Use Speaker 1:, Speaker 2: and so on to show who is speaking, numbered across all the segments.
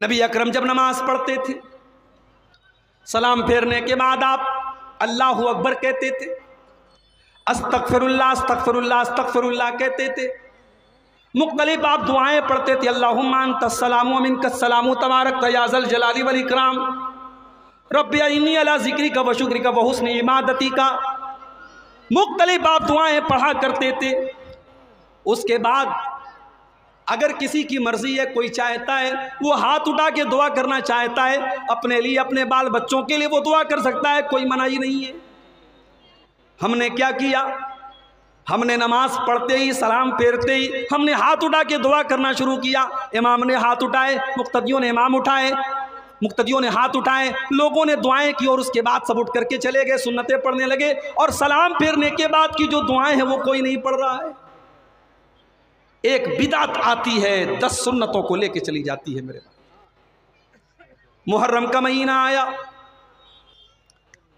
Speaker 1: नबी अकरम जब नमाज पढ़ते थे, सलाम फेरने के बाद आप अल्लाहु अकबर कहते थे, अस्तगफिरुल्लाह अस्तगफिरुल्लाह अस्तगफिरुल्लाह कहते थे। मुख्तलिफ आप दुआएं पढ़ते थे, अल्लाहुम्मा अंतस्सलामु व मिनकस्सलामु तबारक या ज़ल जलाली वल इकराम, रब्बी इन्नी अला ज़िक्रिका व शुक्रिका व हुस्नि इबादतिका। मुख्तलिफ आप दुआएं पढ़ा करते थे। उसके बाद अगर किसी की मर्जी है, कोई चाहता है वो हाथ उठा के दुआ करना चाहता है, अपने लिए अपने बाल बच्चों के लिए वो दुआ कर सकता है, कोई मनाही नहीं है। हमने क्या किया, हमने नमाज पढ़ते ही सलाम फेरते ही हमने हाथ उठा के दुआ करना शुरू किया। इमाम ने हाथ उठाए, मुक्तदियों ने इमाम उठाए, मुक्तदियों ने हाथ उठाए, लोगों ने दुआएं की और उसके बाद सब उठ करके चले गए, सुन्नतें पढ़ने लगे। और सलाम फेरने के बाद की जो दुआएं हैं वो कोई नहीं पढ़ रहा है। एक बिदात आती है, 10 सुन्नतों को लेके चली जाती है। मेरे मुहर्रम का महीना आया,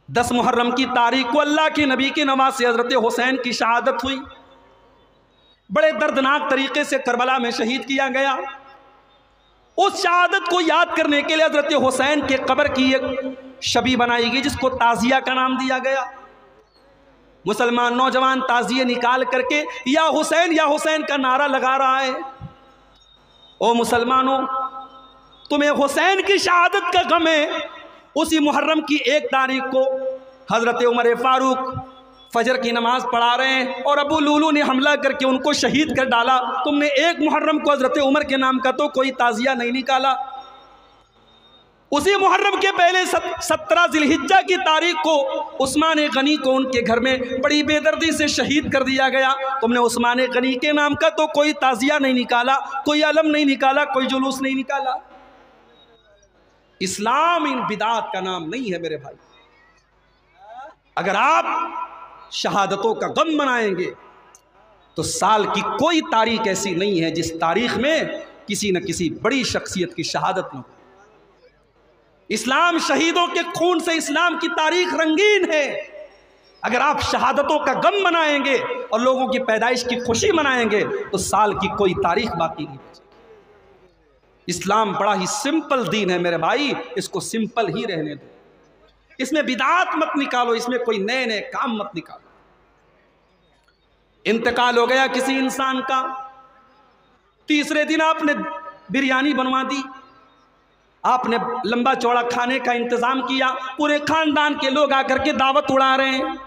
Speaker 1: 10 मुहर्रम की तारीख को अल्लाह के नबी के नवासे हजरत हुसैन की शहादत हुई। बड़े दर्दनाक तरीके से करबला में शहीद किया गया। उस शहादत को याद करने के लिए हजरत हुसैन के कब्र की एक शबी बनाई गई, जिसको ताजिया का नाम दिया गया। मुसलमान नौजवान ताजिए निकाल करके या हुसैन का नारा लगा रहा है। ओ मुसलमानों, तुम्हें हुसैन की शहादत का गम है। उसी मुहर्रम की 1 तारीख को हजरत उमर फारूक फजर की नमाज पढ़ा रहे हैं और अबू लूलू ने हमला करके उनको शहीद कर डाला। तुमने 1 मुहर्रम को हजरत उमर के नाम का तो कोई ताजिया नहीं निकाला। उसी मुहर्रम के पहले 17 जिलहिज्जा की तारीख को उस्मान गनी को उनके घर में बड़ी बेदर्दी से शहीद कर दिया गया। तुमने उस्मान गनी के नाम का तो कोई ताजिया नहीं निकाला, कोई अलम नहीं निकाला, कोई जुलूस नहीं निकाला। इस्लाम इन बिदात का नाम नहीं है मेरे भाई। अगर आप शहादतों का गम मनाएंगे तो साल की कोई तारीख ऐसी नहीं है जिस तारीख में किसी न किसी बड़ी शख्सियत की शहादत न हो। इस्लाम शहीदों के खून से इस्लाम की तारीख रंगीन है। अगर आप शहादतों का गम मनाएंगे और लोगों की पैदाइश की खुशी मनाएंगे तो साल की कोई तारीख बाकी नहीं बचेगी। इस्लाम बड़ा ही सिंपल दीन है मेरे भाई, इसको सिंपल ही रहने दो। इसमें बिदात मत निकालो, इसमें कोई नए नए काम मत निकालो। इंतकाल हो गया किसी इंसान का, तीसरे दिन आपने बिरयानी बनवा दी, आपने लंबा चौड़ा खाने का इंतजाम किया, पूरे खानदान के लोग आकर के दावत उड़ा रहे हैं।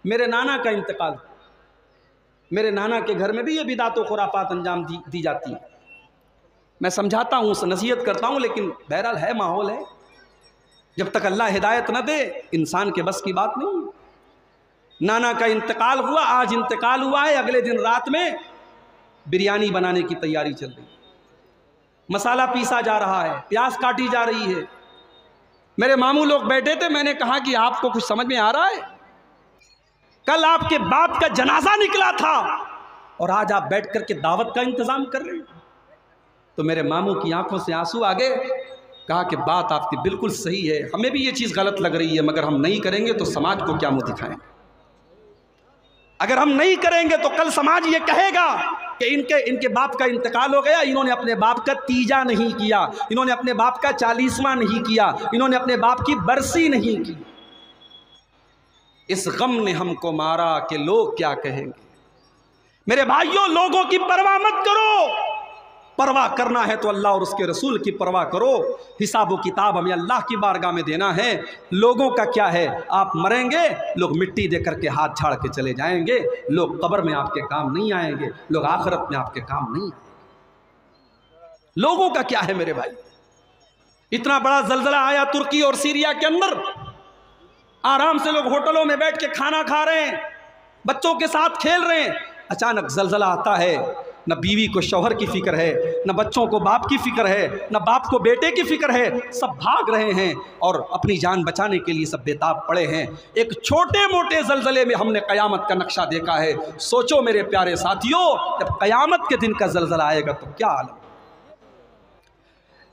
Speaker 1: मेरे नाना का इंतकाल, मेरे नाना के घर में भी ये बिदात खुराफात अंजाम दी जाती है। मैं समझाता हूँ, नसीहत करता हूँ, लेकिन बहरहाल है, माहौल है। जब तक अल्लाह हिदायत न दे इंसान के बस की बात नहीं। नाना का इंतकाल हुआ, आज इंतकाल हुआ है, अगले दिन रात में बिरयानी बनाने की तैयारी चल रही है। मसाला पीसा जा रहा है, प्याज काटी जा रही है। मेरे मामू लोग बैठे थे, मैंने कहा कि आपको कुछ समझ में आ रहा है? कल आपके बाप का जनाजा निकला था और आज आप बैठ करके दावत का इंतजाम कर रहे हैं। तो मेरे मामू की आंखों से आंसू आ गए। कहा कि बात आपकी बिल्कुल सही है, हमें भी ये चीज़ गलत लग रही है, मगर हम नहीं करेंगे तो समाज को क्या मुंह दिखाएं। अगर हम नहीं करेंगे तो कल समाज ये कहेगा कि इनके बाप का इंतकाल हो गया, इन्होंने अपने बाप का तीजा नहीं किया, इन्होंने अपने बाप का 40वां नहीं किया, इन्होंने अपने बाप की बरसी नहीं की। इस गम ने हमको मारा कि लोग क्या कहेंगे। मेरे भाइयों, लोगों की परवाह मत करो। परवाह करना है तो अल्लाह और उसके रसूल की परवाह करो। हिसाब व किताब हमें अल्लाह की बारगाह में देना है। लोगों का क्या है, आप मरेंगे, लोग मिट्टी दे करके हाथ झाड़ के चले जाएंगे, लोग कब्र में आपके काम नहीं आएंगे, लोग आखिरत में आपके काम नहीं आएंगे। लोगों का क्या है मेरे भाई। इतना बड़ा जलजला आया तुर्की और सीरिया के अंदर, आराम से लोग होटलों में बैठ के खाना खा रहे हैं, बच्चों के साथ खेल रहे हैं। अचानक जलजला आता है, न बीवी को शौहर की फिक्र है, न बच्चों को बाप की फिक्र है, न बाप को बेटे की फिक्र है। सब भाग रहे हैं और अपनी जान बचाने के लिए सब बेताब पड़े हैं। एक छोटे मोटे जलजले में हमने क़यामत का नक्शा देखा है। सोचो मेरे प्यारे साथियों, जब क़यामत के दिन का जलजला आएगा तो क्या आलम।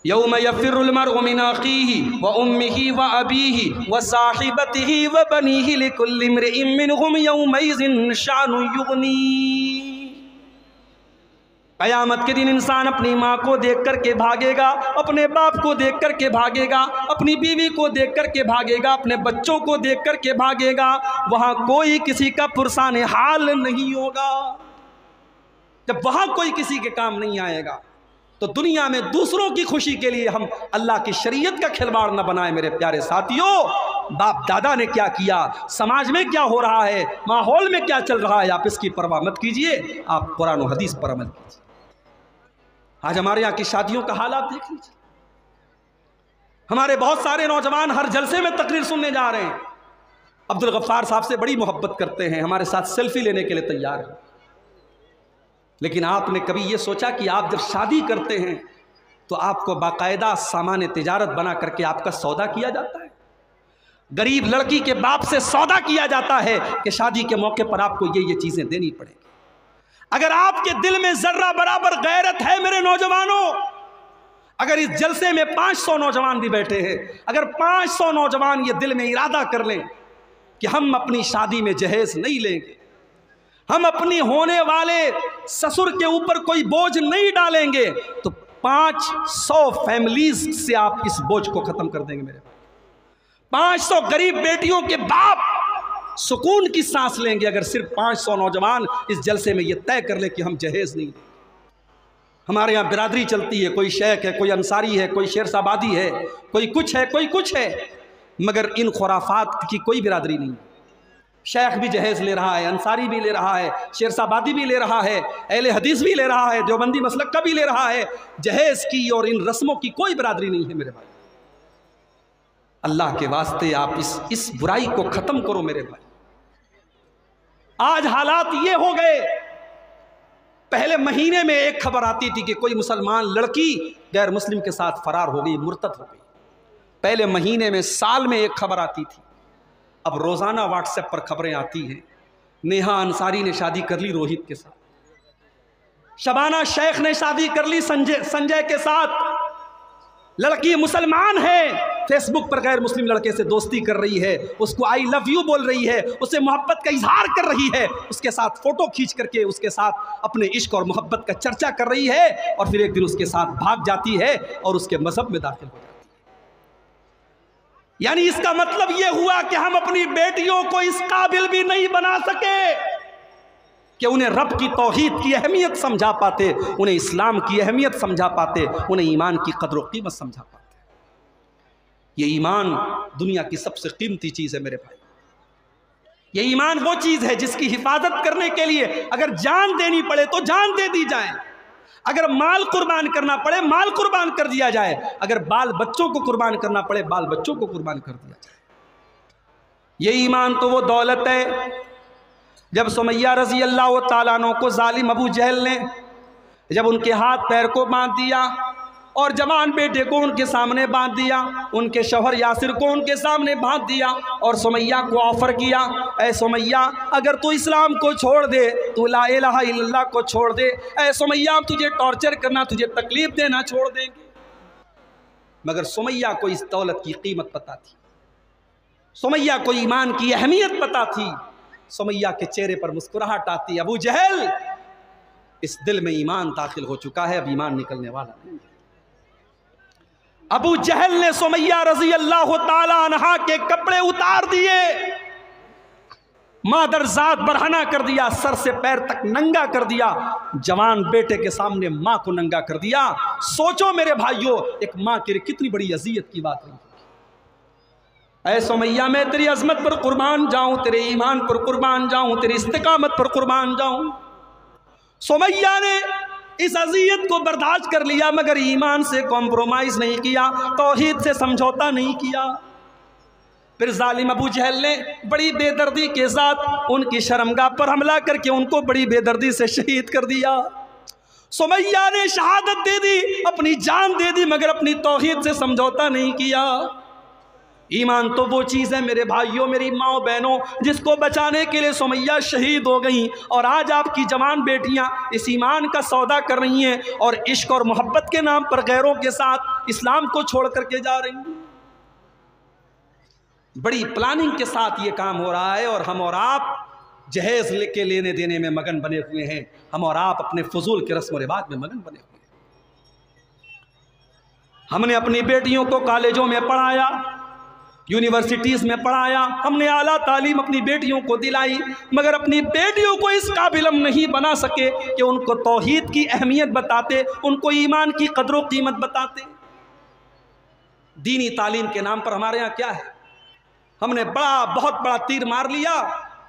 Speaker 1: यौम यफ़िरुल मर्उ मिन अख़ीही व उम्मिही व अबीही व साहिबतिही व बनीही लिकुल्लि इम्रिइन मिनहुम यौमइज़िन शानुन युग़नी। क़यामत के दिन इंसान अपनी माँ को देख कर के भागेगा, अपने बाप को देख कर के भागेगा, अपनी बीवी को देख कर के भागेगा, अपने बच्चों को देख कर के भागेगा। वहाँ कोई किसी का पुरसाने हाल नहीं होगा। जब वहाँ कोई किसी के काम नहीं आएगा तो दुनिया में दूसरों की खुशी के लिए हम अल्लाह की शरीयत का खिलवाड़ न बनाए। मेरे प्यारे साथियों, बाप दादा ने क्या किया, समाज में क्या हो रहा है, माहौल में क्या चल रहा है, आप इसकी परवाह मत कीजिए, आप कुरान और हदीस पर अमल कीजिए। आज हमारे यहाँ की शादियों का हाल आप देख लीजिए। हमारे बहुत सारे नौजवान हर जलसे में तकरीर सुनने जा रहे हैं, अब्दुल गफ्फार साहब से बड़ी मोहब्बत करते हैं, हमारे साथ सेल्फी लेने के लिए तैयार हैं। लेकिन आपने कभी ये सोचा कि आप जब शादी करते हैं तो आपको बाकायदा सामान तिजारत बना करके आपका सौदा किया जाता है। गरीब लड़की के बाप से सौदा किया जाता है कि शादी के मौके पर आपको ये चीज़ें देनी पड़ेगी। अगर आपके दिल में जर्रा बराबर गैरत है मेरे नौजवानों, अगर इस जलसे में 500 नौजवान भी बैठे हैं, अगर 500 नौजवान ये दिल में इरादा कर लें कि हम अपनी शादी में जहेज नहीं लेंगे, हम अपनी होने वाले ससुर के ऊपर कोई बोझ नहीं डालेंगे, तो 500 फैमिलीज से आप इस बोझ को खत्म कर देंगे। मेरे 500 गरीब बेटियों के बाप सुकून की सांस लेंगे अगर सिर्फ 500 नौजवान इस जलसे में ये तय कर ले कि हम जहेज नहीं लेंगे। हमारे यहाँ बिरादरी चलती है, कोई शेख है, कोई अंसारी है, कोई शेरशाबादी है, कोई कुछ है, कोई कुछ है, मगर इन खुराफात की कोई बिरादरी नहीं। शेख भी जहेज ले रहा है, अंसारी भी ले रहा है, शेरशाबादी भी ले रहा है, अहले हदीस भी ले रहा है, देवबंदी मसलक का भी ले रहा है। जहेज की और इन रस्मों की कोई बिरादरी नहीं है मेरे भाई। अल्लाह के वास्ते आप इस बुराई को ख़त्म करो मेरे भाई। आज हालात ये हो गए, पहले महीने में एक खबर आती थी कि कोई मुसलमान लड़की गैर मुस्लिम के साथ फरार हो गई, मुर्तद हो गई। पहले महीने में, साल में एक खबर आती थी। अब रोज़ाना व्हाट्सएप पर खबरें आती हैं, नेहा अंसारी ने शादी कर ली रोहित के साथ, शबाना शेख ने शादी कर ली संजय के साथ, लड़की मुसलमान है, फेसबुक पर गैर मुस्लिम लड़के से दोस्ती कर रही है, उसको आई लव यू बोल रही है, उससे मोहब्बत का इजहार कर रही है, उसके साथ फोटो खींच करके उसके साथ अपने इश्क और मोहब्बत का चर्चा कर रही है, और फिर एक दिन उसके साथ भाग जाती है और उसके मजहब में दाखिल हो जाती है। यानी इसका मतलब यह हुआ कि हम अपनी बेटियों को इस काबिल भी नहीं बना सके कि उन्हें रब की तौहीद की अहमियत समझा पाते, उन्हें इस्लाम की अहमियत समझा पाते, उन्हें ईमान की कदर व कीमत समझा पाते। ये ईमान दुनिया की सबसे कीमती चीज़ है मेरे भाई। ये ईमान वो चीज़ है जिसकी हिफाजत करने के लिए अगर जान देनी पड़े तो जान दे दी जाए, अगर माल कुर्बान करना पड़े माल कुर्बान कर दिया जाए, अगर बाल बच्चों को कुर्बान करना पड़े बाल बच्चों को कुर्बान कर दिया जाए। ये ईमान तो वो दौलत है, जब सुमैया रजी अल्लाह ताला अन्हा को जालिम अबू जहल ने जब उनके हाथ पैर को बांध दिया और जवान बेटे को उनके सामने बांध दिया, उनके शौहर यासिर को उनके सामने बांध दिया और सुमैया को ऑफर किया, ऐ सुमैया अगर तू इस्लाम को छोड़ दे, तू ला इलाहा इल्लल्लाह को छोड़ दे, ऐ सुमैया हम तुझे टॉर्चर करना, तुझे तकलीफ देना छोड़ देंगे। मगर सुमैया को इस दौलत की कीमत पता थी, सुमैया को ईमान की अहमियत पता थी। सुमैया के चेहरे पर मुस्कुराहट आती, अबू जहल इस दिल में ईमान दाखिल हो चुका है, अब ईमान निकलने वाला नहीं। अबू जहल ने सुमैया रजी अल्लाह ताला अन्हा के कपड़े उतार दिए, मादरजात बरहना कर दिया, सर से पैर तक नंगा कर दिया, जवान बेटे के सामने माँ को नंगा कर दिया। सोचो मेरे भाइयों, एक माँ के लिए कितनी बड़ी अजियत की बात है। ऐ सुमैया मैं तेरी अजमत पर कुर्बान जाऊं, तेरे ईमान पर कुर्बान जाऊं, तेरी इस्तिकामत पर कुर्बान जाऊं। सुमैया ने इस अजियत को बर्दाश्त कर लिया, मगर ईमान से कॉम्प्रोमाइज नहीं किया, तौहीद से समझौता नहीं किया। फिर जालिम अबू जहल ने बड़ी बेदर्दी के साथ उनकी शर्मगाह पर हमला करके उनको बड़ी बेदर्दी से शहीद कर दिया। सुमैया ने शहादत दे दी, अपनी जान दे दी, मगर अपनी तौहीद से समझौता नहीं किया। ईमान तो वो चीज़ है मेरे भाइयों, मेरी माओ बहनों, जिसको बचाने के लिए सुमैया शहीद हो गई, और आज आपकी जवान बेटियां इस ईमान का सौदा कर रही हैं और इश्क और मोहब्बत के नाम पर गैरों के साथ इस्लाम को छोड़ करके जा रही हैं। बड़ी प्लानिंग के साथ ये काम हो रहा है और हम और आप जहेज लेके लेने देने में मगन बने हुए हैं। हम और आप अपने फजूल के रस्म व रिवाज में मगन बने हुए हैं। हमने अपनी बेटियों को कॉलेजों में पढ़ाया, यूनिवर्सिटीज़ में पढ़ाया, हमने आला तालीम अपनी बेटियों को दिलाई, मगर अपनी बेटियों को इस काबिल हम नहीं बना सके कि उनको तौहीद की अहमियत बताते, उनको ईमान की कदर व कीमत बताते। दीनी तालीम के नाम पर हमारे यहाँ क्या है, हमने बहुत बड़ा तीर मार लिया।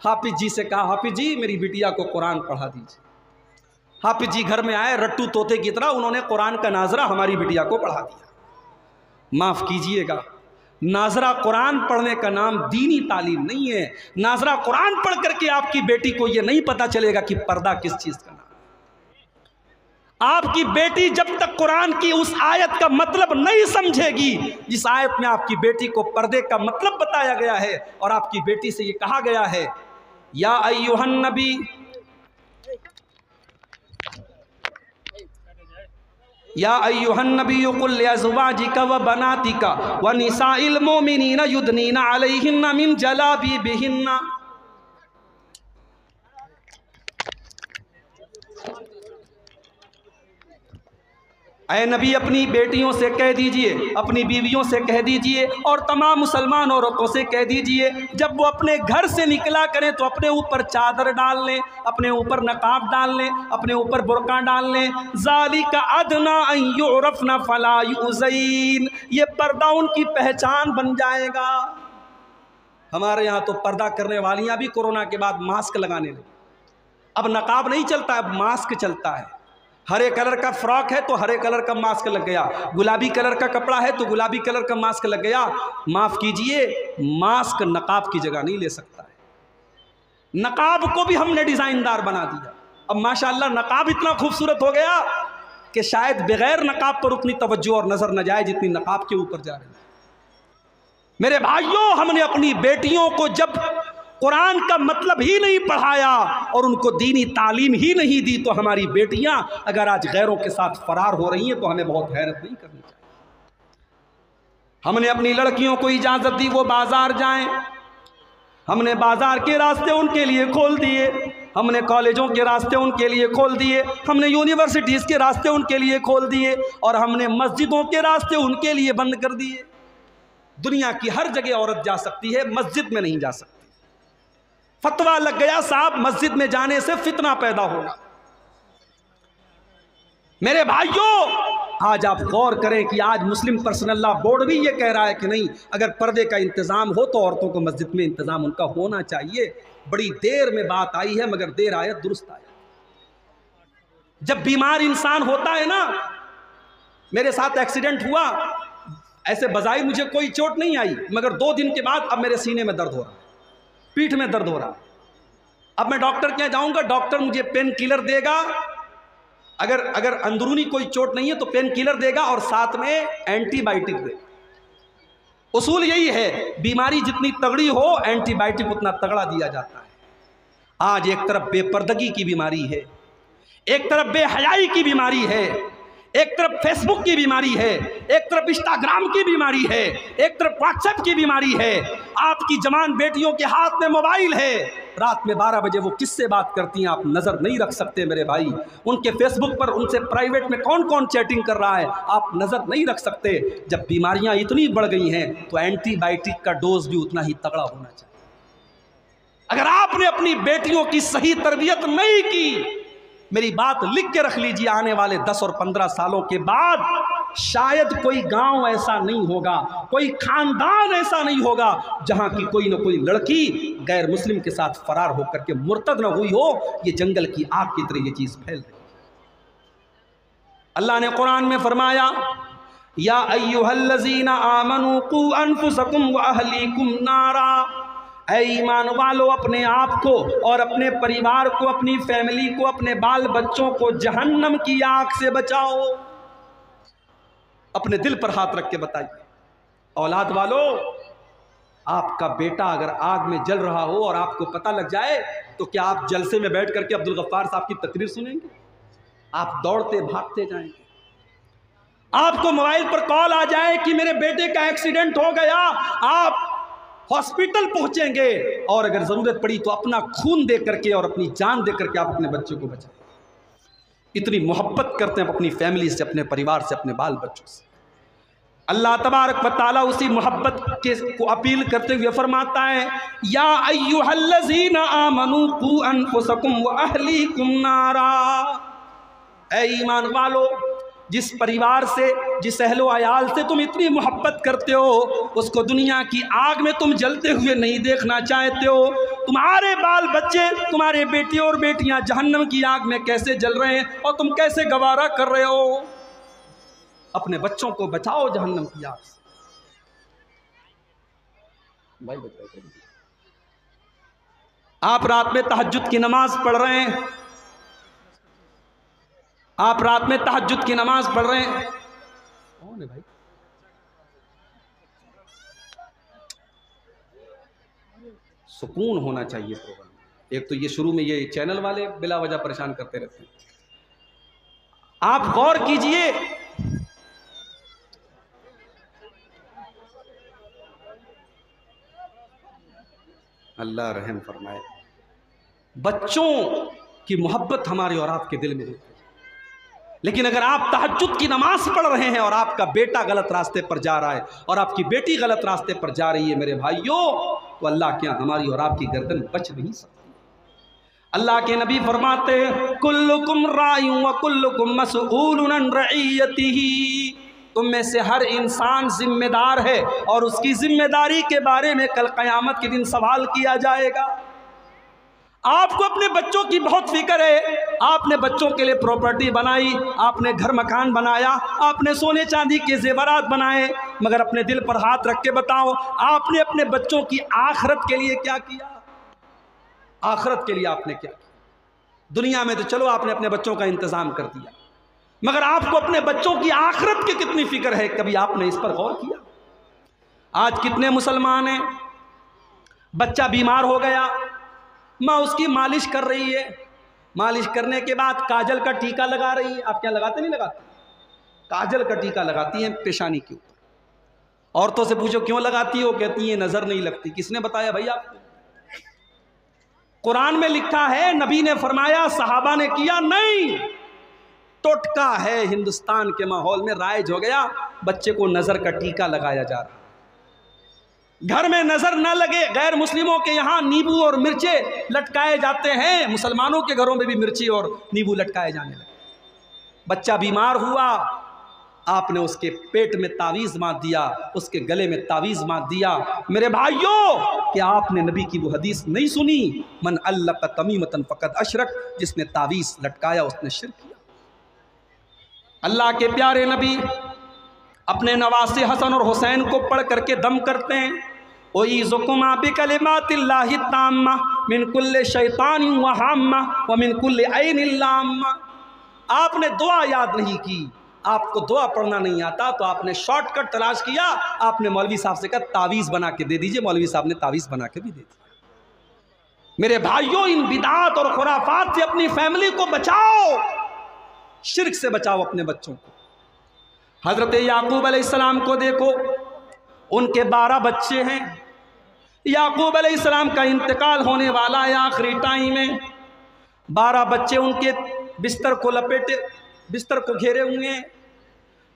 Speaker 1: हाफिज जी से कहा, हाफिज जी मेरी बिटिया को कुरान पढ़ा दीजिए। हाफिज जी घर में आए, रट्टू तोते की तरह उन्होंने कुरान का नाजरा हमारी बिटिया को पढ़ा दिया। माफ़ कीजिएगा, नाजरा कुरान पढ़ने का नाम दीनी तालीम नहीं है। नाजरा कुरान पढ़ करके आपकी बेटी को यह नहीं पता चलेगा कि पर्दा किस चीज़ का नाम। आपकी बेटी जब तक कुरान की उस आयत का मतलब नहीं समझेगी जिस आयत में आपकी बेटी को पर्दे का मतलब बताया गया है, और आपकी बेटी से ये कहा गया है, या अय्युहन नबी, या अय्युहन नबी कुल लिअज़वाजिका व बनातिका व निसाइल मोमिनीना युदनीना अलैहिन्ना मिन जलाबिबिहिन्ना। ऐ नबी अपनी बेटियों से कह दीजिए, अपनी बीवियों से कह दीजिए और तमाम मुसलमान औरतों से कह दीजिए, जब वो अपने घर से निकला करें तो अपने ऊपर चादर डाल लें, अपने ऊपर नकाब डाल लें, अपने ऊपर बुर्का डाल लें। ज़ालिका अदना अन युरफ़ना फला युज़ैन, ये पर्दा उनकी पहचान बन जाएगा। हमारे यहाँ तो पर्दा करने वालियाँ भी कोरोना के बाद मास्क लगाने लगी। अब नकाब नहीं चलता, अब मास्क चलता है। हरे कलर का फ्रॉक है तो हरे कलर का मास्क लग गया, गुलाबी कलर का कपड़ा है तो गुलाबी कलर का मास्क लग गया। माफ़ कीजिए, मास्क नकाब की जगह नहीं ले सकता है। नकाब को भी हमने डिज़ाइनदार बना दिया। अब माशाअल्लाह नकाब इतना खूबसूरत हो गया कि शायद बगैर नकाब पर उतनी तवज्जो और नज़र न जाए जितनी नकाब के ऊपर जा रही है। मेरे भाइयों, हमने अपनी बेटियों को जब कुरान का मतलब ही नहीं पढ़ाया और उनको दीनी तालीम ही नहीं दी, तो हमारी बेटियां अगर आज गैरों के साथ फरार हो रही हैं तो हमें बहुत हैरत नहीं करनी चाहिए। हमने अपनी लड़कियों को इजाज़त दी वो बाज़ार जाएं, हमने बाज़ार के रास्ते उनके लिए खोल दिए, हमने कॉलेजों के रास्ते उनके लिए खोल दिए, हमने यूनिवर्सिटीज़ के रास्ते उनके लिए खोल दिए, और हमने मस्जिदों के रास्ते उनके लिए बंद कर दिए। दुनिया की हर जगह औरत जा सकती है, मस्जिद में नहीं जा सकती। फतवा लग गया साहब, मस्जिद में जाने से फितना पैदा होगा। मेरे भाइयों, आज आप गौर करें कि आज मुस्लिम पर्सनल लॉ बोर्ड भी ये कह रहा है कि नहीं, अगर पर्दे का इंतज़ाम हो तो औरतों को मस्जिद में इंतज़ाम उनका होना चाहिए। बड़ी देर में बात आई है, मगर देर आए दुरुस्त आए। जब बीमार इंसान होता है ना, मेरे साथ एक्सीडेंट हुआ, ऐसे बजाई मुझे कोई चोट नहीं आई, मगर 2 दिन के बाद अब मेरे सीने में दर्द हो रहा है, पीठ में दर्द हो रहा। अब मैं डॉक्टर के यहाँ जाऊंगा, डॉक्टर मुझे पेन किलर देगा, अगर अंदरूनी कोई चोट नहीं है तो पेन किलर देगा और साथ में एंटीबायोटिक देगा। उसूल यही है, बीमारी जितनी तगड़ी हो एंटीबायोटिक उतना तगड़ा दिया जाता है। आज एक तरफ बेपर्दगी की बीमारी है, एक तरफ बेहयाई की बीमारी है, एक तरफ फेसबुक की बीमारी है, एक तरफ इंस्टाग्राम की बीमारी है, एक तरफ व्हाट्सएप की बीमारी है। आपकी जवान बेटियों के हाथ में मोबाइल है, रात में 12 बजे वो किससे बात करती हैं आप नज़र नहीं रख सकते मेरे भाई। उनके फेसबुक पर उनसे प्राइवेट में कौन कौन चैटिंग कर रहा है आप नज़र नहीं रख सकते। जब बीमारियां इतनी बढ़ गई हैं तो एंटीबायोटिक का डोज भी उतना ही तगड़ा होना चाहिए। अगर आपने अपनी बेटियों की सही तरबियत नहीं की, मेरी बात लिख के रख लीजिए, आने वाले 10 और 15 सालों के बाद शायद कोई गांव ऐसा नहीं होगा, कोई खानदान ऐसा नहीं होगा जहां की कोई ना कोई लड़की गैर मुस्लिम के साथ फरार होकर के मुर्तद न हुई हो। ये जंगल की आग की तरह ये चीज फैल रही है। अल्लाह ने कुरान में फरमाया, या अय्युहल्लज़ीना आमनू कू अनफुसकुम व अहलीकुम नारा, ऐ ईमान वालो अपने आप को और अपने परिवार को, अपनी फैमिली को, अपने बाल बच्चों को जहन्नम की आग से बचाओ। अपने दिल पर हाथ रख के बताइए, औलाद वालों, आपका बेटा अगर आग में जल रहा हो और आपको पता लग जाए तो क्या आप जलसे में बैठ करके अब्दुल गफ्फार साहब की तकरीर सुनेंगे? आप दौड़ते भागते जाएंगे। आपको मोबाइल पर कॉल आ जाए कि मेरे बेटे का एक्सीडेंट हो गया, आप हॉस्पिटल पहुंचेंगे और अगर ज़रूरत पड़ी तो अपना खून दे करके और अपनी जान दे करके आप अपने बच्चे को बचाएं। इतनी मोहब्बत करते हैं अपनी फैमिली से, अपने परिवार से, अपने बाल बच्चों से। अल्लाह तबारक व तआला उसी मोहब्बत के को अपील करते हुए फरमाता है, या अय्युहल्लज़ीना आमनू कू अनफुसकुम व अहलीकुम नारा। ऐ ईमान वालो, जिस परिवार से, जिस अहलो अयाल से तुम इतनी मोहब्बत करते हो, उसको दुनिया की आग में तुम जलते हुए नहीं देखना चाहते हो। तुम्हारे बाल बच्चे, तुम्हारे बेटे और बेटियां जहन्नम की आग में कैसे जल रहे हैं और तुम कैसे गवारा कर रहे हो। अपने बच्चों को बचाओ जहन्नम की आग से। भाई बचाओ। आप रात में तहज्जुद की नमाज पढ़ रहे हैं, आप रात में तहज्जुद की नमाज पढ़ रहे हैं, कौन है भाई? सुकून होना चाहिए प्रोग्राम। एक तो ये शुरू में ये चैनल वाले बिला वजह परेशान करते रहते हैं। आप गौर कीजिए, अल्लाह रहम फरमाए। बच्चों की मोहब्बत हमारे और आपके दिल में होती है, लेकिन अगर आप तहज्जुद की नमाज पढ़ रहे हैं और आपका बेटा गलत रास्ते पर जा रहा है और आपकी बेटी गलत रास्ते पर जा रही है मेरे भाइयों, तो अल्लाह के यहाँ हमारी और आपकी गर्दन बच नहीं सकती। अल्लाह के नबी फरमाते हैं, कुल्लुकुम राइउन व कुल्लुकुम मसऊलुन अन रइयतिही। तुम में से हर इंसान जिम्मेदार है और उसकी जिम्मेदारी के बारे में कल क़यामत के दिन सवाल किया जाएगा। आपको अपने बच्चों की बहुत फिक्र है, आपने बच्चों के लिए प्रॉपर्टी बनाई, आपने घर मकान बनाया, आपने सोने चांदी के जेवरात बनाए, मगर अपने दिल पर हाथ रख के बताओ, आपने अपने बच्चों की आखिरत के लिए क्या किया? आखिरत के लिए आपने क्या किया? दुनिया में तो चलो आपने अपने बच्चों का इंतजाम कर दिया, मगर आपको अपने बच्चों की आखिरत की कितनी फिक्र है? कभी आपने इस पर गौर किया? आज कितने मुसलमान हैं, बच्चा बीमार हो गया, माँ उसकी मालिश कर रही है, मालिश करने के बाद काजल का टीका लगा रही है। आप क्या लगाते? नहीं लगाते? काजल का टीका लगाती हैं पेशानी के ऊपर। औरतों से पूछो क्यों लगाती हो, कहती है नजर नहीं लगती। किसने बताया भाई आपको? कुरान में लिखा है, नबी ने फरमाया, सहाबा ने किया? नहीं, टोटका है हिंदुस्तान के माहौल में राइज हो गया, बच्चे को नजर का टीका लगाया जा रहा। घर में नजर न लगे, गैर मुस्लिमों के यहाँ नींबू और मिर्चे लटकाए जाते हैं, मुसलमानों के घरों में भी मिर्ची और नींबू लटकाए जाने लगे। बच्चा बीमार हुआ, आपने उसके पेट में तावीज़ बांध दिया, उसके गले में तावीज़ बांध दिया। मेरे भाइयों, क्या आपने नबी की वो हदीस नहीं सुनी, मन अल्लक़ तमीमतन फ़क़द अशरक, जिसने तावीज़ लटकाया उसने शिर्क किया। अल्लाह के प्यारे नबी अपने नवासे हसन और हुसैन को पढ़ करके दम करते हैं, ओईज़ुकुमा बिकलिमातिल्लाहि ताम्मा मिन कुल्लि शैतानिन व हाम्मा व मिन कुल्लि ऐनिन लाम्मा। आपने दुआ याद नहीं की, आपको दुआ पढ़ना नहीं आता, तो आपने शॉर्टकट तलाश किया, आपने मौलवी साहब से कहा तावीज़ बना के दे दीजिए, मौलवी साहब ने तावीज़ बना के भी दे दिया। मेरे भाइयों, इन बिदात और खुराफात से अपनी फैमिली को बचाओ, शिर्क से बचाओ अपने बच्चों को। हज़रत याकूब अलैहिस्सलाम को देखो, उनके 12 बच्चे हैं। याकूब अलैहिस्सलाम का इंतकाल होने वाला है आखिरी टाइम में। 12 बच्चे उनके बिस्तर को लपेटे, बिस्तर को घेरे हुए हैं।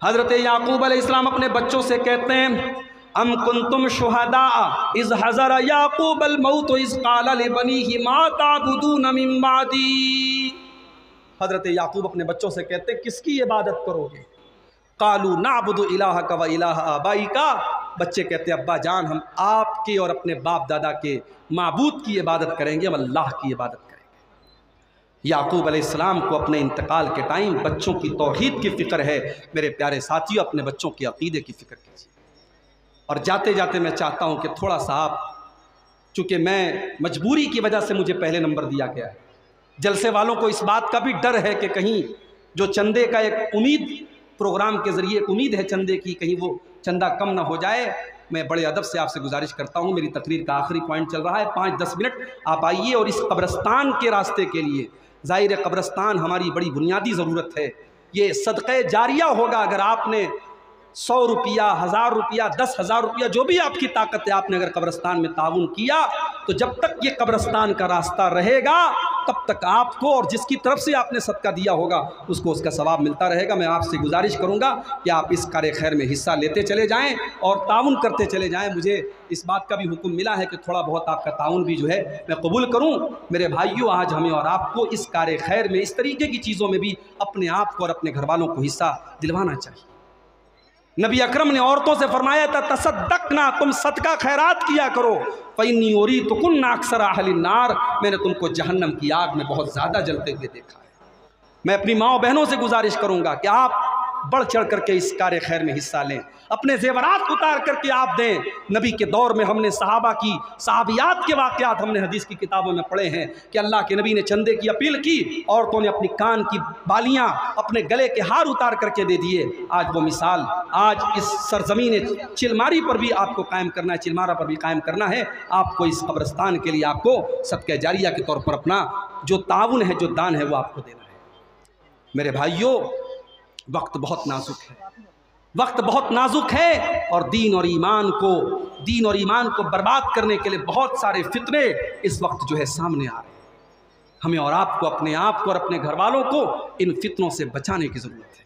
Speaker 1: हज़रत याकूब अलैहिस्सलाम अपने बच्चों से कहते हैं, अम कुंतुम शुहदा इज़ हज़र याकूब अल मौत इज़ क़ाल लिबनीहि मा ताबुदून मिन बादी। हज़रत याकूब अपने बच्चों से कहते हैं, किसकी इबादत करोगे? कालू नाबुदु इलाहका व इलाह आबाइका। बच्चे कहते हैं, अब्बा जान, हम आपके और अपने बाप दादा के माबूद की इबादत करेंगे, हम अल्लाह की इबादत करेंगे। याकूब अलैहिस्सलाम को अपने इंतकाल के टाइम बच्चों की तौहीद की फ़िक्र है। मेरे प्यारे साथियों, अपने बच्चों की अक़ीदे की फ़िक्र कीजिए। और जाते जाते मैं चाहता हूँ कि थोड़ा सा आप, चूँकि मैं मजबूरी की वजह से मुझे पहले नंबर दिया गया है, जलसे वालों को इस बात का भी डर है कि कहीं जो चंदे का एक उम्मीद, प्रोग्राम के ज़रिए उम्मीद है चंदे की, कहीं वो चंदा कम ना हो जाए। मैं बड़े अदब से आपसे गुजारिश करता हूँ, मेरी तकरीर का आखिरी पॉइंट चल रहा है, 5-10 मिनट आप आइए और इस कब्रस्तान के रास्ते के लिए, ज़ाहिर कब्रस्तान हमारी बड़ी बुनियादी ज़रूरत है, ये सदक़े जारिया होगा। अगर आपने 100 रुपया, 1000 रुपया, 10,000 रुपया, जो भी आपकी ताकत है, आपने अगर कब्रिस्तान में ताउन किया तो जब तक ये कब्रिस्तान का रास्ता रहेगा तब तक आपको और जिसकी तरफ से आपने सदका दिया होगा उसको उसका सवाब मिलता रहेगा। मैं आपसे गुजारिश करूंगा कि आप इस कार्य खैर में हिस्सा लेते चले जाएं और ताउन करते चले जाएं। मुझे इस बात का भी हुक्म मिला है कि थोड़ा बहुत आपका ताउन भी जो है मैं कबूल करूं। मेरे भाइयों, आज हमें और आपको इस कार्य खैर में, इस तरीके की चीज़ों में भी अपने आप को और अपने घर वालों को हिस्सा दिलवाना चाहिए। नबी अकरम ने औरतों से फरमाया था, तसद्दक़ना, तुम सदका खैरात किया करो, फ़इन्नी उरीतुकुन्ना अक्सर अहलिन नार, मैंने तुमको जहन्नम की आग में बहुत ज़्यादा जलते हुए देखा है। मैं अपनी माँ बहनों से गुजारिश करूँगा कि आप बढ़ चढ़ करके इस कार्य खैर में हिस्सा लें, अपने जेवरात उतार करके आप दें। नबी के दौर में हमने सहाबा की, सहाबियात के वाक़यात हमने हदीस की किताबों में पढ़े हैं कि अल्लाह के नबी ने चंदे की अपील की, औरतों ने अपनी कान की बालियां, अपने गले के हार उतार करके दे दिए। आज वो मिसाल आज इस सरजमीन चिलमारी पर भी आपको कायम करना है, चिलमारा पर भी कायम करना है। आपको इस कब्रिस्तान के लिए आपको सदका जारिया के तौर पर अपना जो ताउन है, जो दान है, वो आपको देना है। मेरे भाइयों, वक्त बहुत नाजुक है, वक्त बहुत नाजुक है और दीन और ईमान को बर्बाद करने के लिए बहुत सारे फितने इस वक्त जो है सामने आ रहे हैं। हमें और आपको, अपने आप को और अपने घर वालों को इन फितनों से बचाने की ज़रूरत है।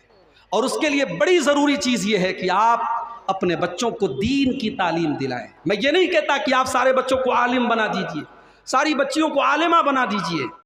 Speaker 1: और उसके लिए बड़ी ज़रूरी चीज़ ये है कि आप अपने बच्चों को दीन की तालीम दिलाएं। मैं ये नहीं कहता कि आप सारे बच्चों को आलिम बना दीजिए, सारी बच्चियों को आलिमा बना दीजिए,